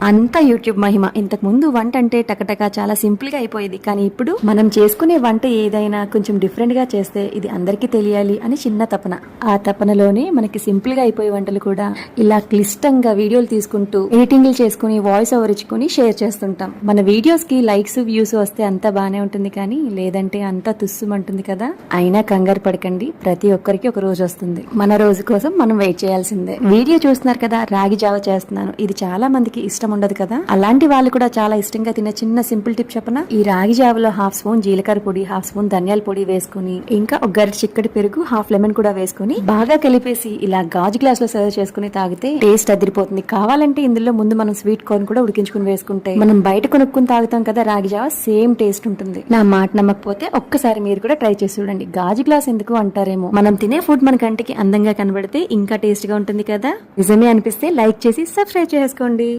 అంతా యూట్యూబ్ మహిమ. ఇంతకు ముందు వంట అంటే టకటక చాలా సింపుల్ గా అయిపోయేది, కానీ ఇప్పుడు మనం చేసుకునే వంట ఏదైనా కొంచెం డిఫరెంట్ గా చేస్తే ఇది అందరికీ తెలియాలి అని చిన్న తపన. ఆ తపనలోనే మనకి సింపుల్ గా అయిపోయే వంటలు కూడా ఇలా క్లిష్టంగా వీడియోలు తీసుకుంటూ ఎడిటింగ్లు చేసుకుని వాయిస్ ఓవర్ ఇచ్చుకుని షేర్ చేస్తుంటాం. మన వీడియోస్ కి లైక్స్ వ్యూస్ వస్తే అంతా బానే ఉంటుంది, కానీ లేదంటే అంతా తుస్సుమంటుంది కదా. అయినా కంగారు పడకండి, ప్రతి ఒక్కరికి ఒక రోజు వస్తుంది. మన రోజు కోసం మనం వెయిట్ చేయాల్సిందే. వీడియో చూస్తున్నారు కదా, రాగి జావ చేస్తున్నాను. ఇది చాలా మందికి ఇష్టం ఉండదు కదా, అలాంటి వాళ్ళు కూడా చాలా ఇష్టంగా తినే చిన్న సింపుల్ టిప్ చెప్పనా. ఈ రాగి జావలో హాఫ్ స్పూన్ జీలకర్ర పొడి, హాఫ్ స్పూన్ ధనియాల పొడి వేసుకుని, ఇంకా ఒక గరిటె చిక్కటి పెరుగు, హాఫ్ లెమన్ కూడా వేసుకుని బాగా కలిపేసి ఇలా గాజు గ్లాస్ లో సర్వ్ చేసుకుని తాగితే టేస్ట్ అదిరిపోతుంది. కావాలంటే ఇందులో ముందు మనం స్వీట్ కార్న్ కూడా ఉడికించుకుని వేసుకుంటే మనం బయట కొనుక్కుని తాగుతాం కదా రాగి జావ, సేమ్ టేస్ట్ ఉంటుంది. నా మాట నమ్మకపోతే ఒక్కసారి మీరు కూడా ట్రై చేసి చూడండి. గాజు గ్లాస్ ఎందుకు అంటారేమో, మనం తినే ఫుడ్ మన కంటికి అందంగా కనబడితే ఇంకా టేస్ట్ గా ఉంటుంది కదా. నిజమే అనిపిస్తే లైక్ చేసి సబ్స్క్రైబ్ చేసుకోండి.